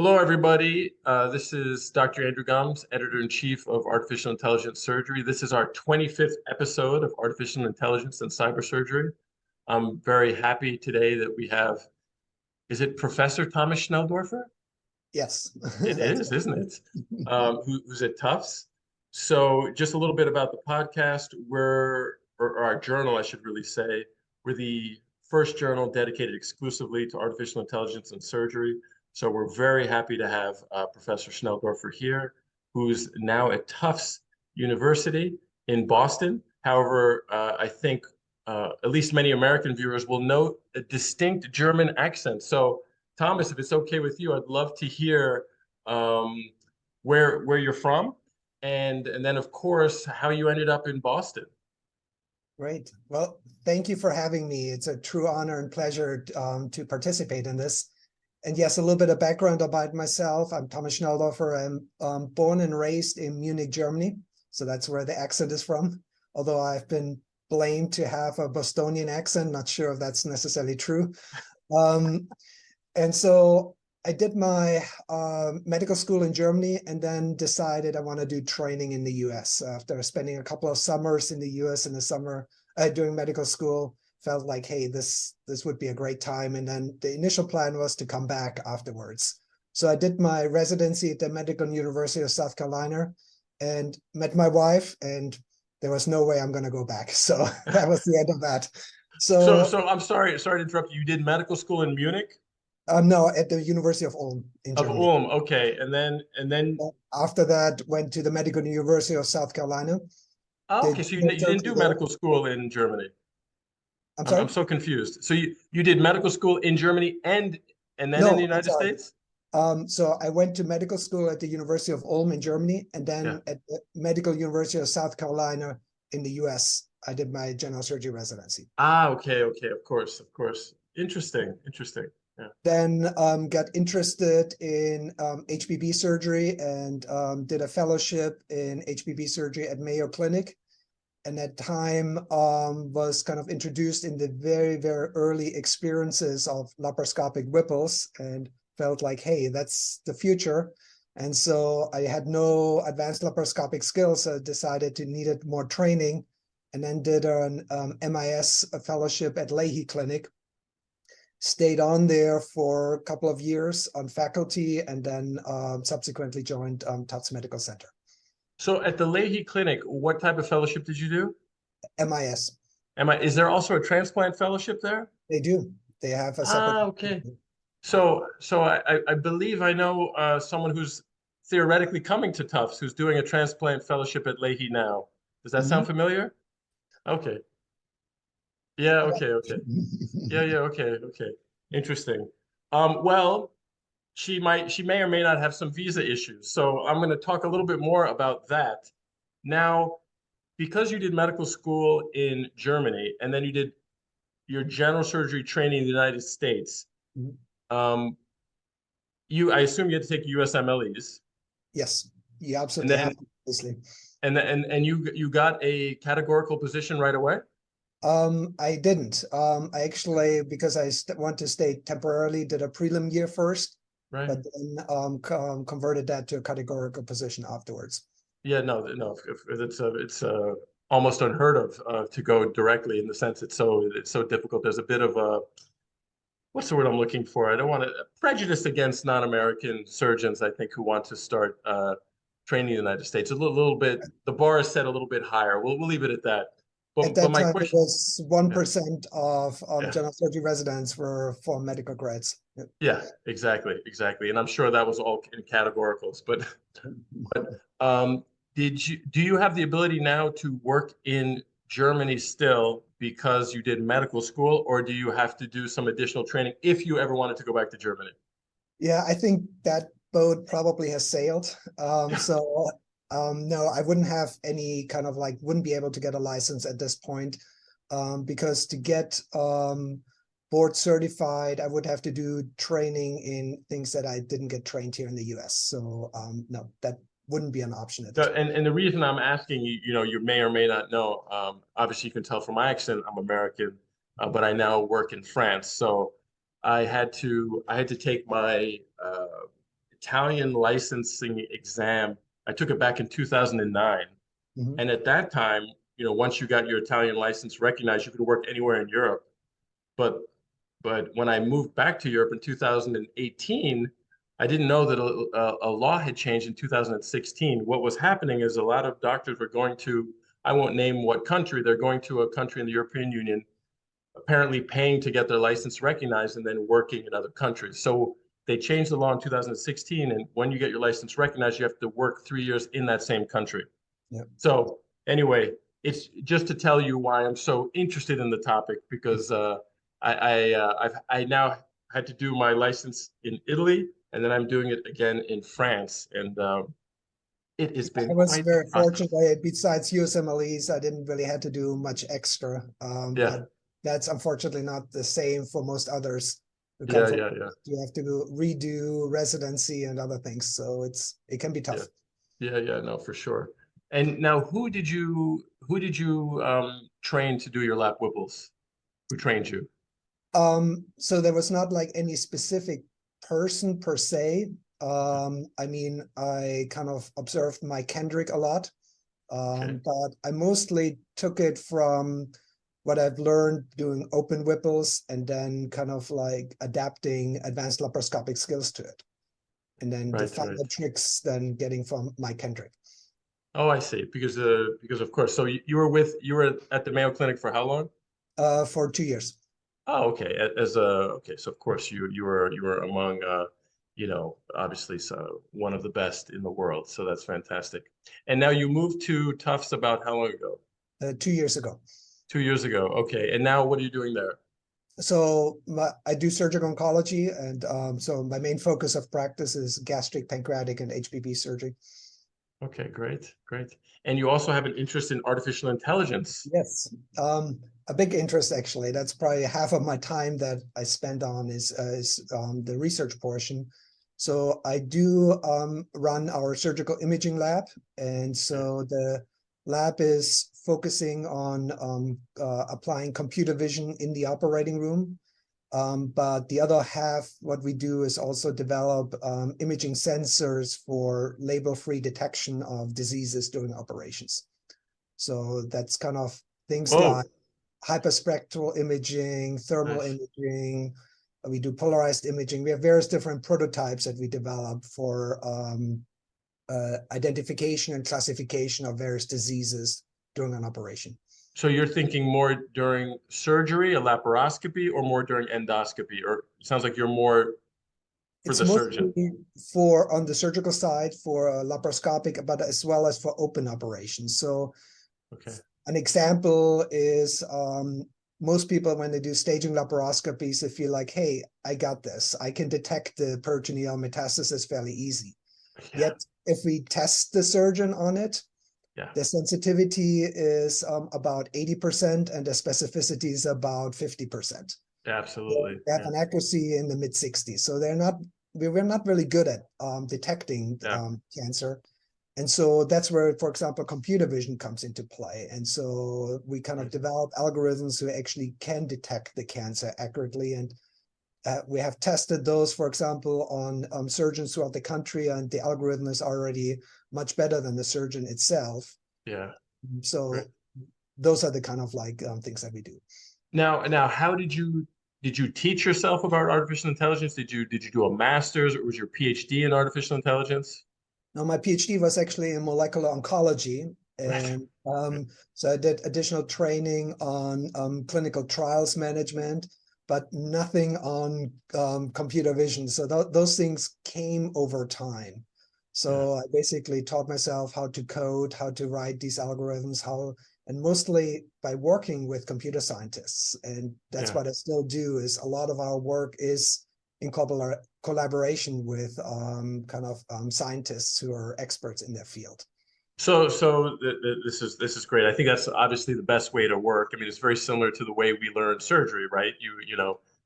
Hello, everybody. This is Dr. Andrew Gumbs, Editor-in-Chief of Artificial Intelligence Surgery. This is our 25th episode of Artificial Intelligence and Cybersurgery. I'm very happy today that we have, is it Professor Thomas Schnelldorfer? Yes. It is, isn't it? Who's at Tufts. So just a little bit about the podcast. Or our journal, I should really say. We're the first journal dedicated exclusively to artificial intelligence and surgery. So we're very happy to have Professor Schnelldorfer here, who's now at Tufts University in Boston. However, I think at least many American viewers will note a distinct German accent. So Thomas, if it's okay with you, I'd love to hear where you're from, and then of course how you ended up in Boston. Great. Well, thank you for having me. It's a true honor and pleasure to participate in this. And yes, a little bit of background about myself. I'm Thomas Schnelldorfer. I'm born and raised in Munich, Germany. So that's where the accent is from. Although I've been blamed to have a Bostonian accent, not sure if that's necessarily true. And so I did my medical school in Germany and then decided I want to do training in the US. After spending a couple of summers in the US in the summer doing medical school, felt like, hey, this would be a great time. And then the initial plan was to come back afterwards. So I did my residency at the Medical University of South Carolina and met my wife, and there was no way I'm going to go back. So that was the end of that. So I'm sorry to interrupt you. You did medical school in Munich? No, at the University of Ulm in Germany. Of Ulm, okay. And then after that, went to the Medical University of South Carolina. Oh, okay, so you didn't do medical school in Germany. I'm sorry? I'm so confused. So you did medical school in Germany and then in the United States? So I went to medical school at the University of Ulm in Germany, and then at the Medical University of South Carolina in the US, I did my general surgery residency. Okay, of course. Interesting. Yeah. Then got interested in HPB surgery and did a fellowship in HPB surgery at Mayo Clinic. And at time was kind of introduced in the very, very early experiences of laparoscopic Whipples and felt like, hey, that's the future. And so I had no advanced laparoscopic skills, so I decided to needed more training, and then did an MIS fellowship at Leahy Clinic. Stayed on there for a couple of years on faculty, and then subsequently joined Tufts Medical Center. So at the Leahy Clinic, what type of fellowship did you do? MIS. Is there also a transplant fellowship there? They do. They have a separate. Okay. So I believe I know someone who's theoretically coming to Tufts who's doing a transplant fellowship at Leahy now. Does that sound familiar? Okay. Yeah, okay. Yeah, okay. Interesting. Well, she may or may not have some visa issues. So I'm going to talk a little bit more about that. Now, because you did medical school in Germany and then you did your general surgery training in the United States, I assume you had to take USMLEs. Yes, you absolutely have to, obviously. And you got a categorical position right away? I didn't. I actually, because I want to stay temporarily, did a prelim year first. Right. But then converted that to a categorical position afterwards. Yeah, no. It's almost unheard of to go directly, in the sense it's so difficult. There's a bit of a, what's the word I'm looking for? I don't want to prejudice against non-American surgeons, I think, who want to start training in the United States. A little bit, the bar is set a little bit higher. We'll leave it at that. At that time, it was 1% of general surgery residents were for medical grads. Yeah, exactly. And I'm sure that was all in categoricals. But do you have the ability now to work in Germany still because you did medical school, or do you have to do some additional training if you ever wanted to go back to Germany? Yeah, I think that boat probably has sailed. No, I wouldn't have any kind of wouldn't be able to get a license at this point because to get board certified, I would have to do training in things that I didn't get trained here in the US. So no, that wouldn't be an option at this point. And the reason I'm asking you, you may or may not know, obviously you can tell from my accent, I'm American, but I now work in France. So I had to take my Italian licensing exam. I took it back in 2009. Mhm. And at that time, once you got your Italian license recognized, you could work anywhere in Europe. But when I moved back to Europe in 2018, I didn't know that a law had changed in 2016. What was happening is a lot of doctors were going to, I won't name what country, they're going to a country in the European Union, apparently paying to get their license recognized and then working in other countries. So they changed the law in 2016, and when you get your license recognized, you have to work 3 years in that same country. Yeah. So anyway, it's just to tell you why I'm so interested in the topic, because I now had to do my license in Italy, and then I'm doing it again in France, and it has I been was quite the very process. fortunate. Besides USMLEs, I didn't really have to do much extra. Yeah, But that's unfortunately not the same for most others who come yeah, from. yeah, yeah, You have to redo residency and other things, so it can be yeah, tough. yeah, yeah. No, for sure. And now, who did you train to do your lap whipples? Who trained you? So there was not like any specific person per se. I mean, I kind of observed Mike Kendrick a lot, Okay, but I mostly took it from what I've learned doing open whipples and then kind of like adapting advanced laparoscopic skills to it. And then the right, right. final tricks then getting from Mike Kendrick. Oh, I see. Because of course. So you were at the Mayo Clinic for how long? For 2 years. Oh, okay. Okay. So of course you were among obviously so one of the best in the world. So that's fantastic. And now you moved to Tufts about how long ago? 2 years ago. 2 years ago. Okay. And now what are you doing there? So I do surgical oncology, and so my main focus of practice is gastric, pancreatic, and HPV surgery. Okay, great, great. And you also have an interest in artificial intelligence. Yes, a big interest actually. That's probably half of my time that I spend on is the research portion. So I do run our surgical imaging lab, and Okay, so the lab is focusing on applying computer vision in the operating room. But the other half, what we do is also develop imaging sensors for label-free detection of diseases during operations. So that's kind of things like whoa, hyperspectral imaging, thermal nice. imaging. We do polarized imaging. We have various different prototypes that we develop for identification and classification of various diseases during an operation. So you're thinking more during surgery, a laparoscopy, or more during endoscopy? Or it sounds like you're more for It's the surgeon. mostly for on the surgical side for laparoscopic, but as well as for open operations. So Okay. an example is most people, when they do staging laparoscopies, they feel like, hey, I got this. I can detect the peritoneal metastasis fairly easy. Yeah, Yet, if we test the surgeon on it, yeah, the sensitivity is about 80% and the specificity is about 50%. absolutely. They have Yeah, an accuracy in the mid 60s. So we're not really good at detecting yeah, cancer. And so that's where, for example, computer vision comes into play. And so we kind of right. develop algorithms who actually can detect the cancer accurately. And we have tested those, for example, on surgeons throughout the country, and the algorithm is already much better than the surgeon itself. Yeah, great. So those are the kind of like things that we do. Now, how did you teach yourself about artificial intelligence? Did you do a master's, or was your PhD in artificial intelligence? Now, my PhD was actually in molecular oncology. Right. And so I did additional training on clinical trials management, but nothing on computer vision. So those things came over time. Yeah, So I basically taught myself how to code, how to write these algorithms, and mostly by working with computer scientists. And that's yeah. what I still do, is a lot of our work is in collaboration with scientists who are experts in their field. This is great. I think that's obviously the best way to work. I mean, it's very similar to the way we learn surgery, right?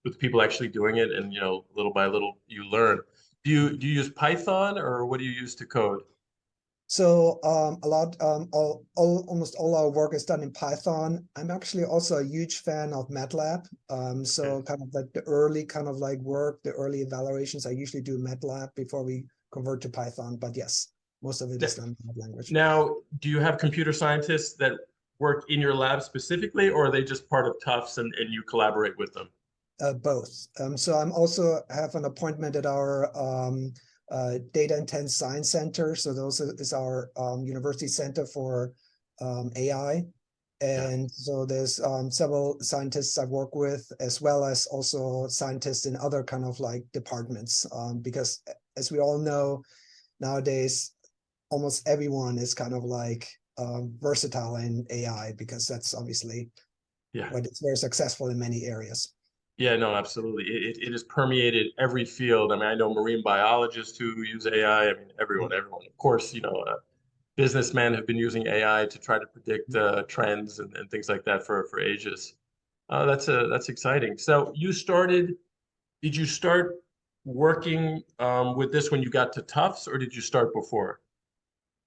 With people actually doing it, and little by little you learn. Do you use Python, or what do you use to code? So a lot, almost all our work is done in Python. I'm actually also a huge fan of MATLAB. Okay. So kind of like the early kind of like work, the early evaluations, I usually do MATLAB before we convert to Python, but yes, most of it is done in that language. Now, do you have computer scientists that work in your lab specifically, or are they just part of Tufts and you collaborate with them? Both. So I'm also have an appointment at our Data Intense Science Center. So those is our university center for AI. And so there's several scientists I work with, as well as also scientists in other kind of like departments, because as we all know, nowadays, almost everyone is kind of like versatile in AI, because that's obviously what is very successful in many areas. Yeah, no, absolutely. It has permeated every field. I mean, I know marine biologists who use AI. I mean, everyone. Of course, businessmen have been using AI to try to predict trends and things like that for ages. That's exciting. So did you start working with this when you got to Tufts, or did you start before?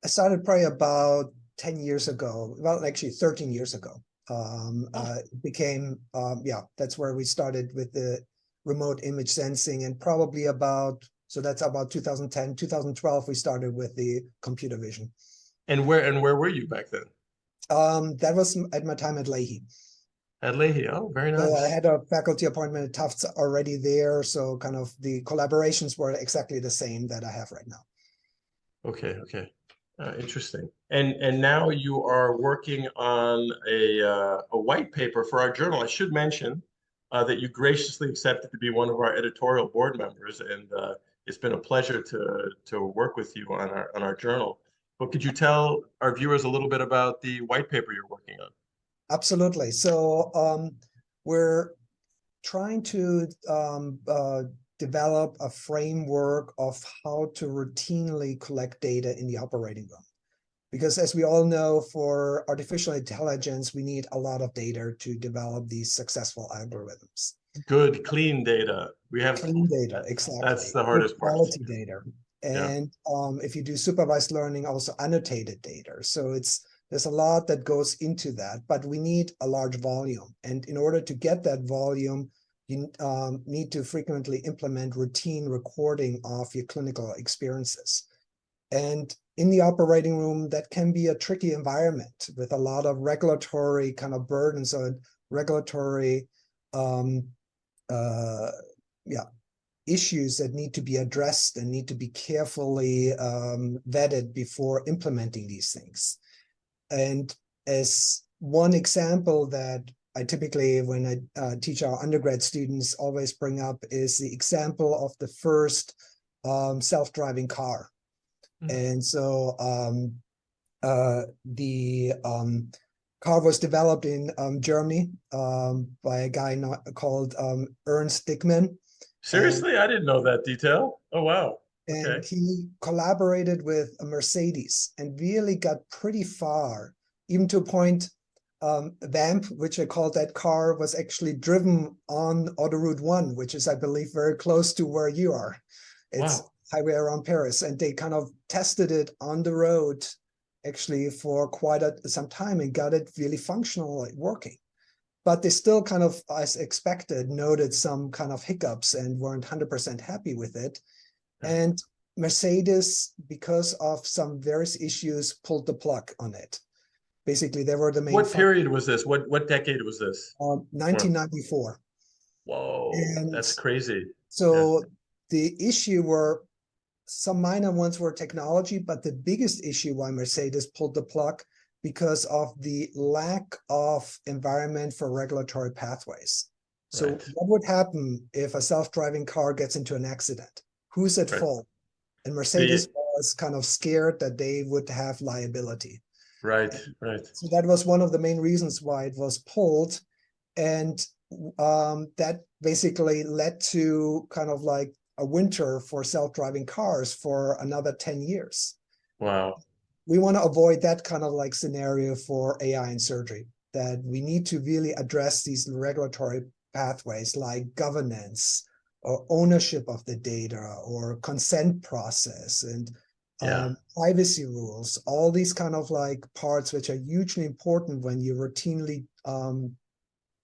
I started probably about 10 years ago, well, actually 13 years ago. It became, that's where we started with the remote image sensing, and probably so that's about 2010, 2012, we started with the computer vision. And where were you back then? That was at my time at Leahy. At Leahy, oh, very nice. So I had a faculty appointment at Tufts already there, so kind of the collaborations were exactly the same that I have right now. Okay. Interesting. And now you are working on a white paper for our journal. I should mention that you graciously accepted to be one of our editorial board members, and it's been a pleasure to work with you on our journal. But could you tell our viewers a little bit about the white paper you're working on? Absolutely. So we're trying to develop a framework of how to routinely collect data in the operating room. Because as we all know, for artificial intelligence, we need a lot of data to develop these successful algorithms. Good, clean data. We have clean data, exactly. That's the hardest part. Quality data. And if you do supervised learning, also annotated data. So there's a lot that goes into that, but we need a large volume. And in order to get that volume, you need to frequently implement routine recording of your clinical experiences. And in the operating room, that can be a tricky environment with a lot of regulatory kind of burdens on regulatory issues that need to be addressed and need to be carefully vetted before implementing these things. And as one example that I typically, when I teach our undergrad students, always bring up is the example of the first self-driving car. And so the car was developed in Germany by a guy called Ernst Dickmann. Seriously? I didn't know that detail. Oh, wow. And he collaborated with Mercedes and really got pretty far, even to a point Vamp, which I called that car, was actually driven on Autoroute 1, which is, I believe, very close to where you are. It's highway around Paris. And they kind of tested it on the road actually for quite some time and got it really functional, like working. But they still kind of, as expected, noted some kind of hiccups and weren't 100% happy with it. And Mercedes, because of some various issues, pulled the plug on it. Basically, they were the main. What period was this? What decade was this? 1994. Whoa, that's crazy. So the issue were some minor ones were technology, but the biggest issue why Mercedes pulled the plug because of the lack of environment for regulatory pathways. So what would happen if a self-driving car gets into an accident? Who's at fault? And Mercedes was kind of scared that they would have liability. Right. So that was one of the main reasons why it was pulled. And that basically led to kind of like a winter for self-driving cars for another 10 years. Wow. We want to avoid that kind of like scenario for AI in surgery, that we need to really address these regulatory pathways like governance or ownership of the data or consent process and privacy rules, all these kind of like parts which are hugely important when you routinely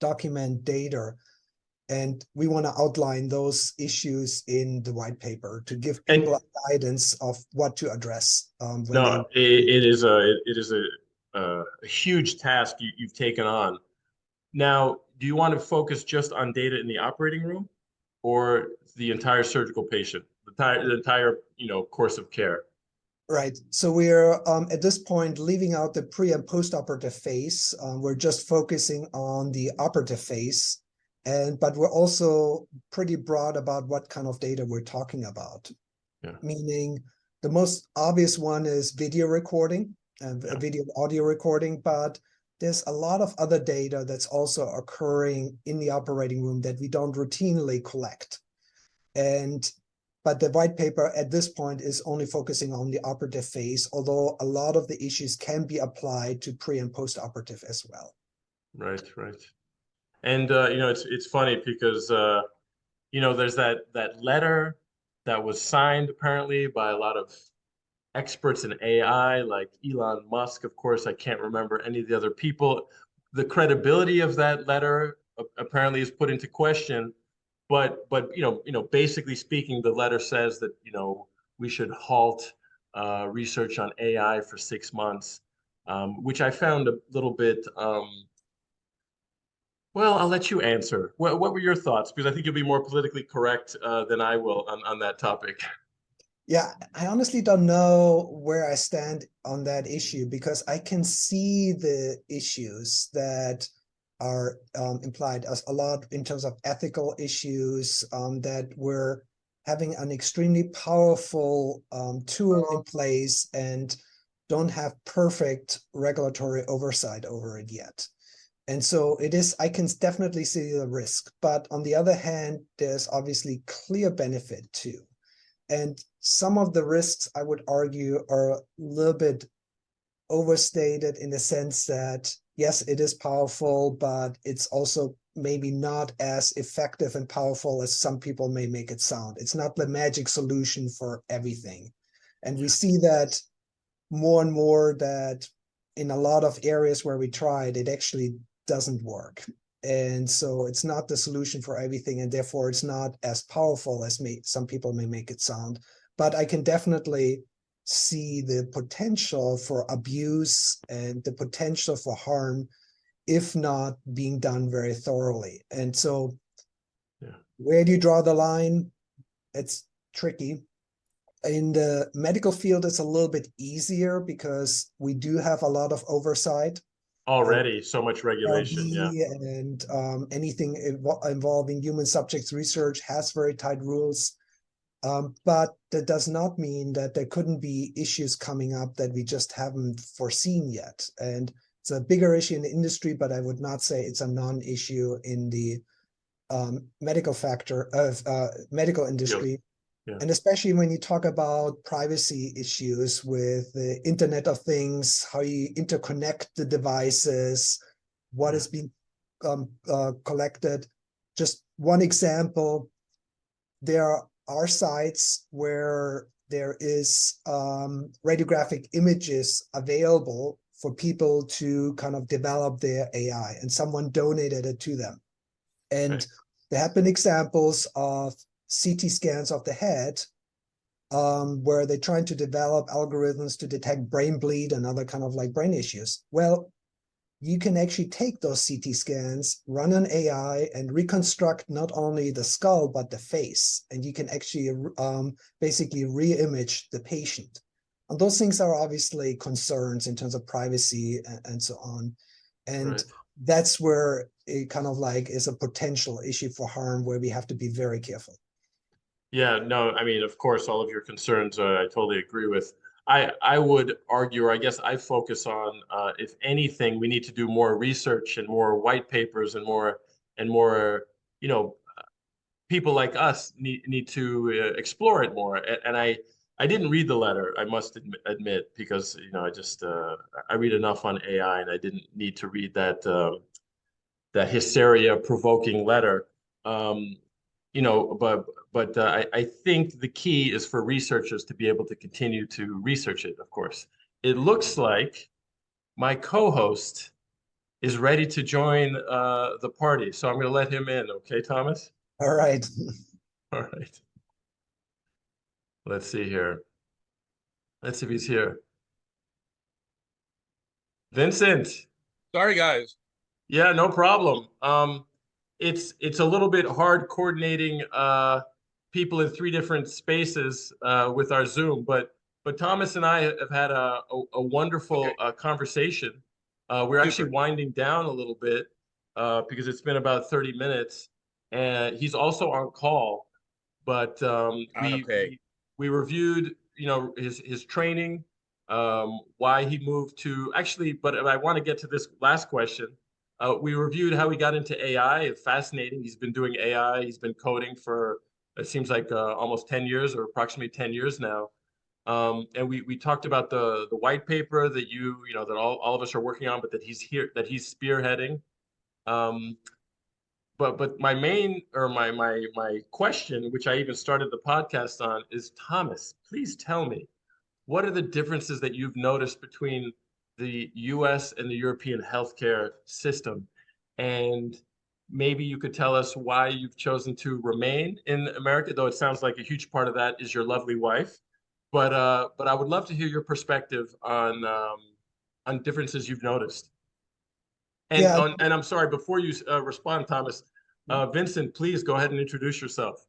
document data. And we want to outline those issues in the white paper to give And people guidance of what to address when they. no, it is a huge task you've taken on. Now, do you want to focus just on data in the operating room, or the entire surgical patient, the entire course of care? Right. So we're at this point leaving out the pre and post-operative phase. We're just focusing on the operative phase, but we're also pretty broad about what kind of data we're talking about. Yeah. Meaning the most obvious one is video recording and video audio recording, but there's a lot of other data that's also occurring in the operating room that we don't routinely collect. But the white paper at this point is only focusing on the operative phase, although a lot of the issues can be applied to pre and post-operative as well. Right, right. And it's funny because there's that letter that was signed apparently by a lot of experts in AI, like Elon Musk. Of course, I can't remember any of the other people. The credibility of that letter apparently is put into question. But basically speaking, the letter says that we should halt research on AI for 6 months, which I found a little bit. Well, I'll let you answer. What were your thoughts? Because I think you'll be more politically correct than I will on that topic. Yeah, I honestly don't know where I stand on that issue because I can see the issues that are implied as a lot in terms of ethical issues, that we're having an extremely powerful tool in place and don't have perfect regulatory oversight over it yet. And so I can definitely see the risk, but on the other hand, there's obviously clear benefit too. And some of the risks, I would argue, are a little bit overstated in the sense that, yes, it is powerful, but it's also maybe not as effective and powerful as some people may make it sound. It's not the magic solution for everything. And we see that more and more, that in a lot of areas where we tried, it actually doesn't work. And so it's not the solution for everything, and therefore it's not as powerful as some people may make it sound. But I can definitely see the potential for abuse and the potential for harm if not being done very thoroughly. And so where do you draw the line? It's tricky. In the medical field, it's a little bit easier because we do have a lot of oversight. Already, so much regulation, and anything involving human subjects research has very tight rules. But that does not mean that there couldn't be issues coming up that we just haven't foreseen yet. And it's a bigger issue in the industry, but I would not say it's a non-issue in the medical industry. Yeah. And especially when you talk about privacy issues with the Internet of Things, how you interconnect the devices, what is being collected. Just one example, there are sites where there is radiographic images available for people to kind of develop their AI, and someone donated it to them. And there have been examples of CT scans of the head where they're trying to develop algorithms to detect brain bleed and other kind of like brain issues. Well, you can actually take those CT scans, run an AI, and reconstruct not only the skull, but the face. And you can actually basically re-image the patient. And those things are obviously concerns in terms of privacy and so on. And that's where it kind of like is a potential issue for harm where we have to be very careful. Yeah, no, I mean, of course, all of your concerns, I totally agree with. I would argue, or I guess I focus on, if anything, we need to do more research and more white papers and more, people like us need to explore it more. And I didn't read the letter, I must admit, because I read enough on AI, and I didn't need to read that hysteria-provoking letter. But I think the key is for researchers to be able to continue to research it, of course. It looks like my co-host is ready to join the party. So I'm going to let him in. Okay, Thomas? All right. All right. Let's see here. Let's see if he's here. Vincent. Sorry, guys. Yeah, no problem. It's a little bit hard coordinating people in three different spaces with our Zoom, but Thomas and I have had a wonderful conversation. We're actually Super. winding down a little bit because it's been about 30 minutes, and he's also on call. But Okay. we reviewed, his training, why he moved to actually. But I want to get to this last question. We reviewed how he got into AI. It's fascinating. He's been doing AI. He's been coding for it seems like almost 10 years or approximately 10 years now. And we talked about the white paper that that all of us are working on, but that he's spearheading. Um, but my main or my question, which I even started the podcast on, is Thomas, please tell me, what are the differences that you've noticed between the US and the European healthcare system? And maybe you could tell us why you've chosen to remain in America, though it sounds like a huge part of that is your lovely wife. But I would love to hear your perspective on differences you've noticed. Yeah. And I'm sorry, before you respond, Thomas, Vincent, please go ahead and introduce yourself.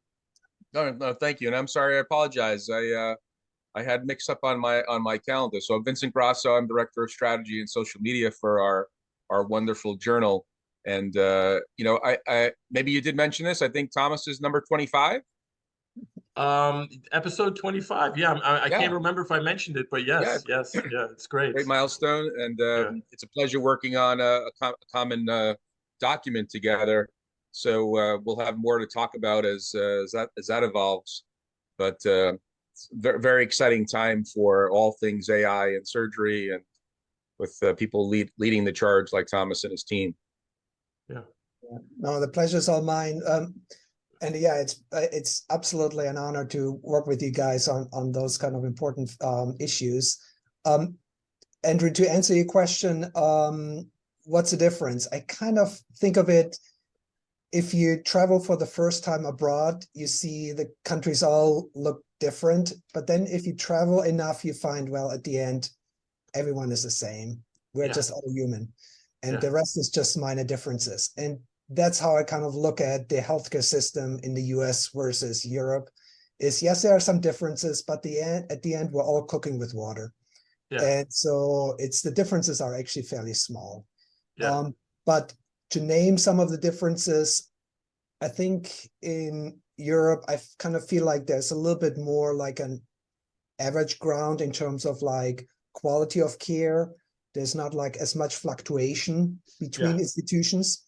No, thank you. And I'm sorry, I apologize. I had mixed up on my calendar. So Vincent Grasso, I'm director of strategy and social media for our wonderful journal. And I maybe you did mention this. I think Thomas is number 25. Episode 25. Yeah, I Yeah. can't remember if I mentioned it, but Yeah. yes, yeah, it's great. Great milestone, and Yeah. it's a pleasure working on a common document together. So we'll have more to talk about as that evolves. But it's a very exciting time for all things AI and surgery, and with people leading the charge like Thomas and his team. Yeah. No, the pleasure's all mine. And yeah, it's absolutely an honor to work with you guys on those kind of important issues. Andrew, to answer your question, what's the difference? I kind of think of it, if you travel for the first time abroad, you see the countries all look different. But then if you travel enough, you find, well, at the end, everyone is the same. We're just all human. And the rest is just minor differences. And that's how I kind of look at the healthcare system in the US versus Europe. Is yes, there are some differences, but at the end, we're all cooking with water. Yeah. And so the differences are actually fairly small. Yeah. But to name some of the differences, I think in Europe, I kind of feel like there's a little bit more like an average ground in terms of like quality of care. There's not like as much fluctuation between institutions.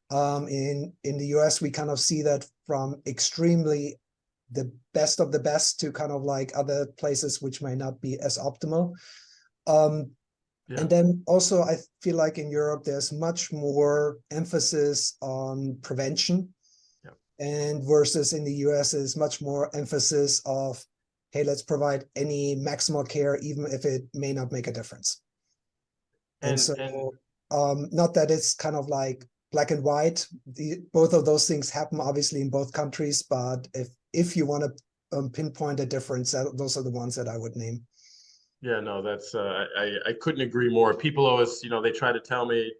In the US, we kind of see that from extremely the best of the best to kind of like other places which might not be as optimal. And then also I feel like in Europe, there's much more emphasis on prevention. And versus in the US is much more emphasis of, hey, let's provide any maximal care, even if it may not make a difference. And so not that it's kind of like black and white. Both of those things happen obviously in both countries, but if you want to pinpoint a difference, those are the ones that I would name. Yeah, no, that's I couldn't agree more. People always, they try to tell me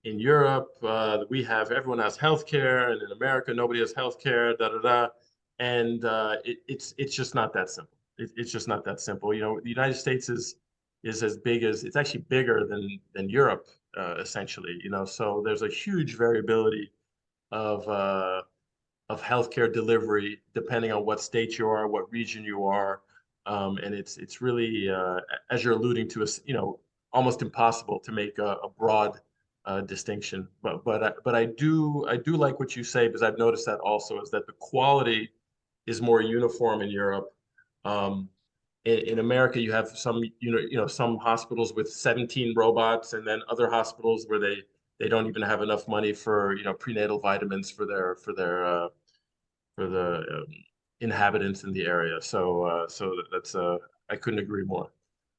in Europe everyone has healthcare, and in America nobody has healthcare, and it's just not that simple. It's just not that simple. The United States is as big as it's actually bigger than Europe, essentially. So there's a huge variability of healthcare delivery depending on what state you are, what region you are. And it's really, as you're alluding to, almost impossible to make a broad distinction. But I do like what you say, because I've noticed that also, is that the quality is more uniform in Europe. In America, you have some some hospitals with 17 robots, and then other hospitals where they don't even have enough money for prenatal vitamins for the inhabitants in the area. So that's I couldn't agree more.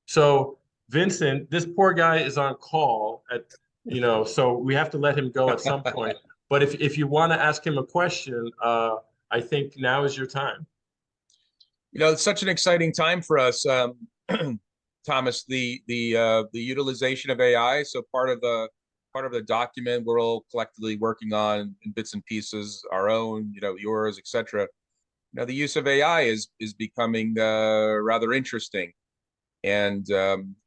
So Vincent, this poor guy is on call at So we have to let him go at some point. But if you want to ask him a question, I think now is your time. It's such an exciting time for us, Thomas. The utilization of AI. So part of the document we're all collectively working on in bits and pieces, our own, yours, etc. The use of AI is becoming rather interesting, and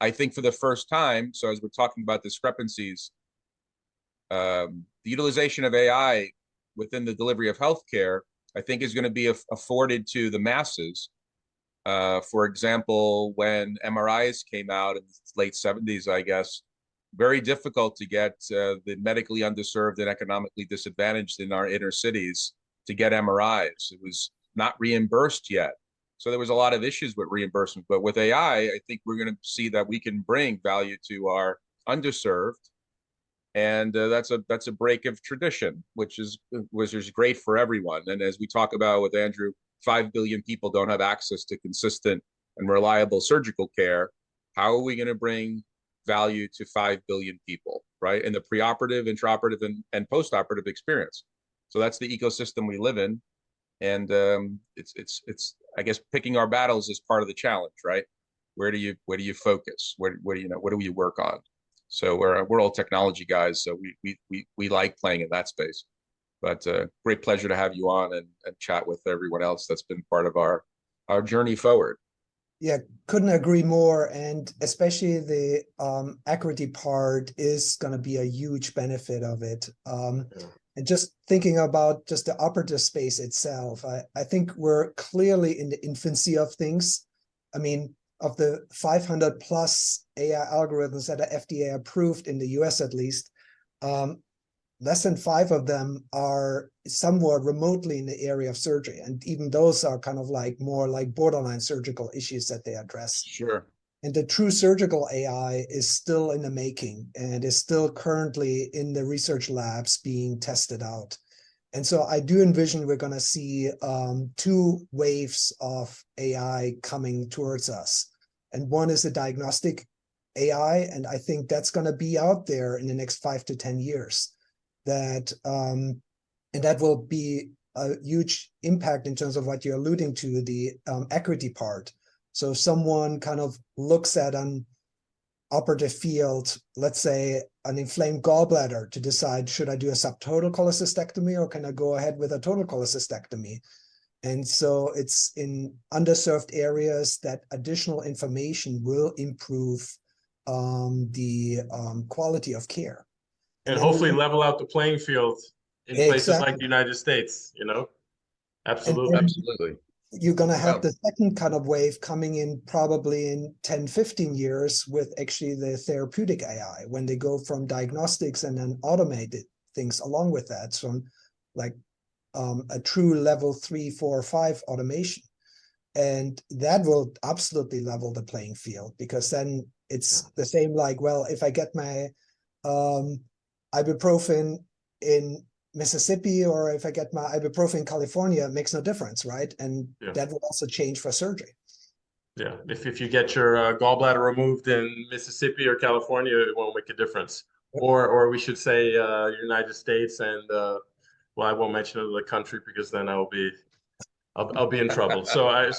I think for the first time. So as we're talking about discrepancies, the utilization of AI within the delivery of healthcare, I think, is going to be afforded to the masses. For example, when MRIs came out in the late 70s, I guess, very difficult to get the medically underserved and economically disadvantaged in our inner cities to get MRIs. It was not reimbursed yet. So there was a lot of issues with reimbursement. But with AI, I think we're going to see that we can bring value to our underserved. And that's a break of tradition, which is great for everyone. And as we talk about with Andrew, 5 billion people don't have access to consistent and reliable surgical care. How are we going to bring value to 5 billion people, right? In the preoperative, intraoperative, and postoperative experience. So that's the ecosystem we live in. And it's I guess picking our battles is part of the challenge, right? Where do you focus? What do you work on? So we're all technology guys, so we like playing in that space. But great pleasure to have you on and chat with everyone else that's been part of our journey forward. Yeah, couldn't agree more. And especially the equity part is going to be a huge benefit of it. And just thinking about just the operative space itself, I think we're clearly in the infancy of things. I mean, of the 500 plus AI algorithms that are FDA approved in the US at least, less than 5 of them are somewhat remotely in the area of surgery. And even those are kind of like more like borderline surgical issues that they address. Sure. And the true surgical AI is still in the making and is still currently in the research labs being tested out. And so I do envision we're going to see 2 waves of AI coming towards us. And one is the diagnostic AI. And I think that's going to be out there in the next 5 to 10 years. And that will be a huge impact in terms of what you're alluding to, the equity part. So someone kind of looks at an operative field, let's say an inflamed gallbladder, to decide, should I do a subtotal cholecystectomy or can I go ahead with a total cholecystectomy? And so it's in underserved areas that additional information will improve the quality of care. And hopefully level out the playing field in places like the United States, Absolutely. Absolutely. You're going to have the second kind of wave coming in probably in 10, 15 years with actually the therapeutic AI, when they go from diagnostics and then automated things along with that. So like a true level 3, 4, 5 automation. And that will absolutely level the playing field, because then it's the same like, well, if I get my ibuprofen in Mississippi or if I get my ibuprofen in California, it makes no difference, right? And that will also change for surgery. Yeah, if you get your gallbladder removed in Mississippi or California, it won't make a difference. Or we should say United States, and well, I won't mention the country because then I'll be in trouble. So I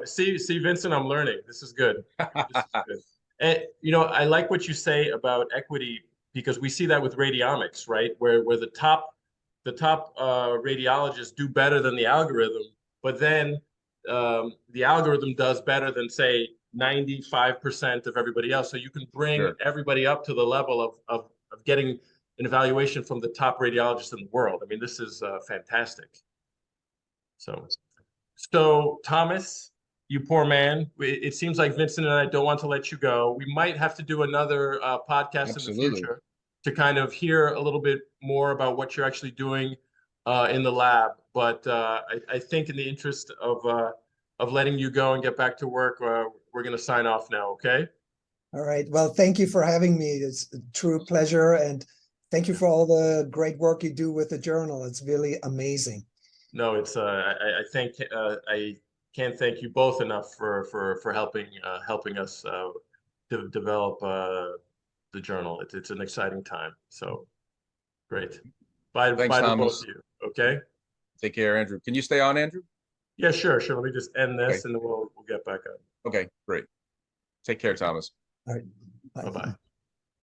see, Vincent, I'm learning. This is good. This is good. And I like what you say about equity, because we see that with radiomics, right? Where the top radiologists do better than the algorithm, but then the algorithm does better than, say, 95% of everybody else. So you can bring everybody up to the level of getting an evaluation from the top radiologists in the world. I mean, this is fantastic. So Thomas, you poor man, it seems like Vincent and I don't want to let you go. We might have to do another podcast in the future to kind of hear a little bit more about what you're actually doing in the lab. But I think in the interest of letting you go and get back to work, we're going to sign off now, okay? All right. Well, thank you for having me. It's a true pleasure. And thank you for all the great work you do with the journal. It's really amazing. No, it's I think I can't thank you both enough for helping us develop the journal. It's an exciting time. So great. Bye, Thanks, bye to both Thomas. of you. Okay. Take care, Andrew. Can you stay on, Andrew? Yeah, sure. Let me just end this Okay. and then we'll get back on. Okay, great. Take care, Thomas. All right. Bye. Bye-bye.